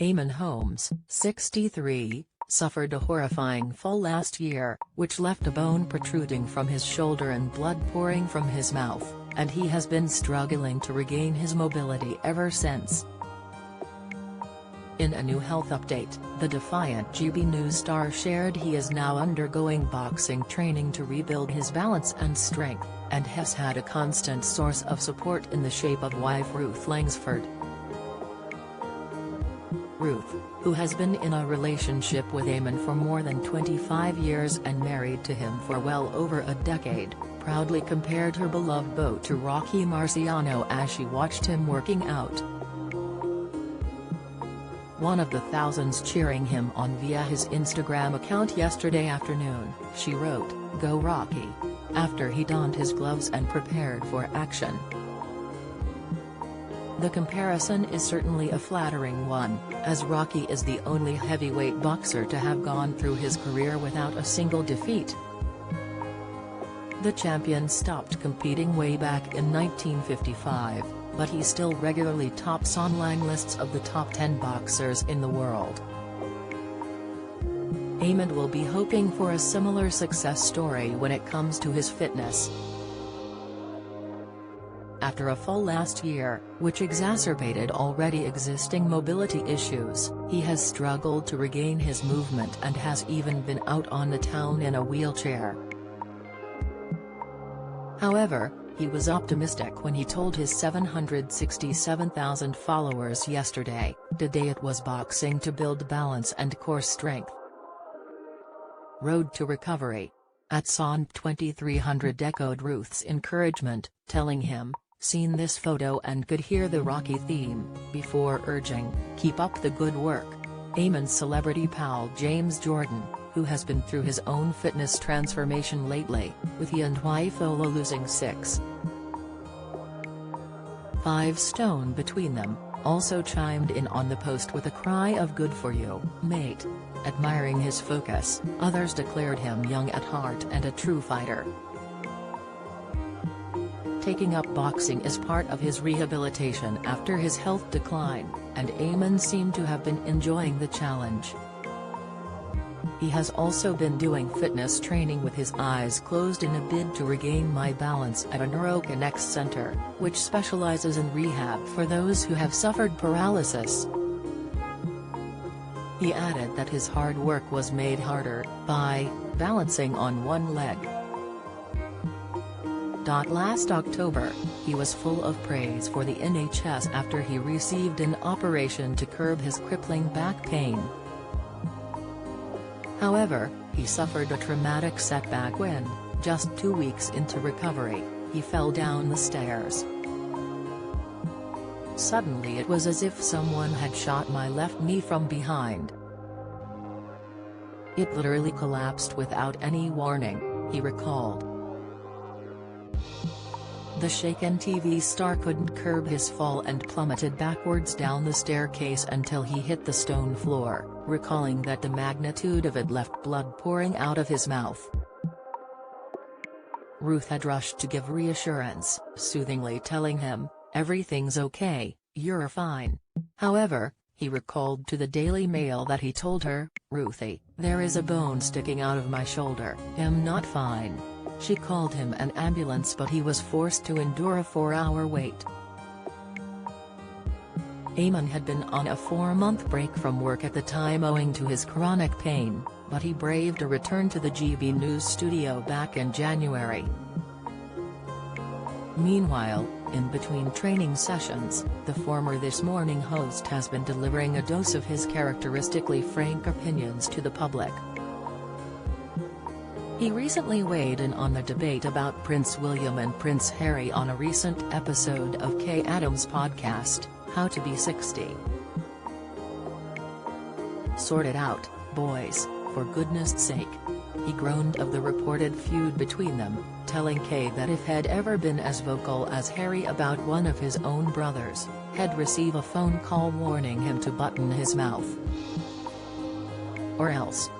Eamonn Holmes, 63, suffered a horrifying fall last year, which left a bone protruding from his shoulder and blood pouring from his mouth, and he has been struggling to regain his mobility ever since. In a new health update, the defiant GB News star shared he is now undergoing boxing training to rebuild his balance and strength, and has had a constant source of support in the shape of wife Ruth Langsford. Ruth, who has been in a relationship with Eamonn for more than 25 years and married to him for well over a decade, proudly compared her beloved beau to Rocky Marciano as she watched him working out. One of the thousands cheering him on via his Instagram account yesterday afternoon, she wrote, "Go Rocky," after he donned his gloves and prepared for action. The comparison is certainly a flattering one, as Rocky is the only heavyweight boxer to have gone through his career without a single defeat. The champion stopped competing way back in 1955, but he still regularly tops online lists of the top 10 boxers in the world. Eamonn will be hoping for a similar success story when it comes to his fitness. After a fall last year, which exacerbated already existing mobility issues, he has struggled to regain his movement and has even been out on the town in a wheelchair. However, he was optimistic when he told his 767,000 followers yesterday, "Today it was boxing to build balance and core strength. Road to recovery." At Son 2300 echoed Ruth's encouragement, telling him, "Seen this photo and could hear the Rocky theme," before urging, "Keep up the good work." Eamonn's celebrity pal James Jordan, who has been through his own fitness transformation lately, with he and wife Ola losing 6.5 stone between them, also chimed in on the post with a cry of "Good for you, mate." Admiring his focus, others declared him young at heart and a true fighter. Taking up boxing is part of his rehabilitation after his health decline, and Eamonn seemed to have been enjoying the challenge. He has also been doing fitness training with his eyes closed in a bid to regain my balance at a NeuroConnect center, which specializes in rehab for those who have suffered paralysis. He added that his hard work was made harder by balancing on one leg. Last October, he was full of praise for the NHS after he received an operation to curb his crippling back pain. However, he suffered a traumatic setback when, just 2 weeks into recovery, he fell down the stairs. "Suddenly it was as if someone had shot my left knee from behind. It literally collapsed without any warning," he recalled. The shaken TV star couldn't curb his fall and plummeted backwards down the staircase until he hit the stone floor, recalling that the magnitude of it left blood pouring out of his mouth. Ruth had rushed to give reassurance, soothingly telling him, "Everything's okay, you're fine." However, he recalled to the Daily Mail that he told her, "Ruthie, there is a bone sticking out of my shoulder, I'm not fine." She called him an ambulance, but he was forced to endure a 4-hour wait. Eamonn had been on a 4-month break from work at the time owing to his chronic pain, but he braved a return to the GB News studio back in January. Meanwhile, in between training sessions, the former This Morning host has been delivering a dose of his characteristically frank opinions to the public. He recently weighed in on the debate about Prince William and Prince Harry on a recent episode of Kay Adams' podcast, How to Be 60. "Sort it out, boys, for goodness sake," he groaned of the reported feud between them, telling Kay that if he'd ever been as vocal as Harry about one of his own brothers, he'd receive a phone call warning him to button his mouth. Or else.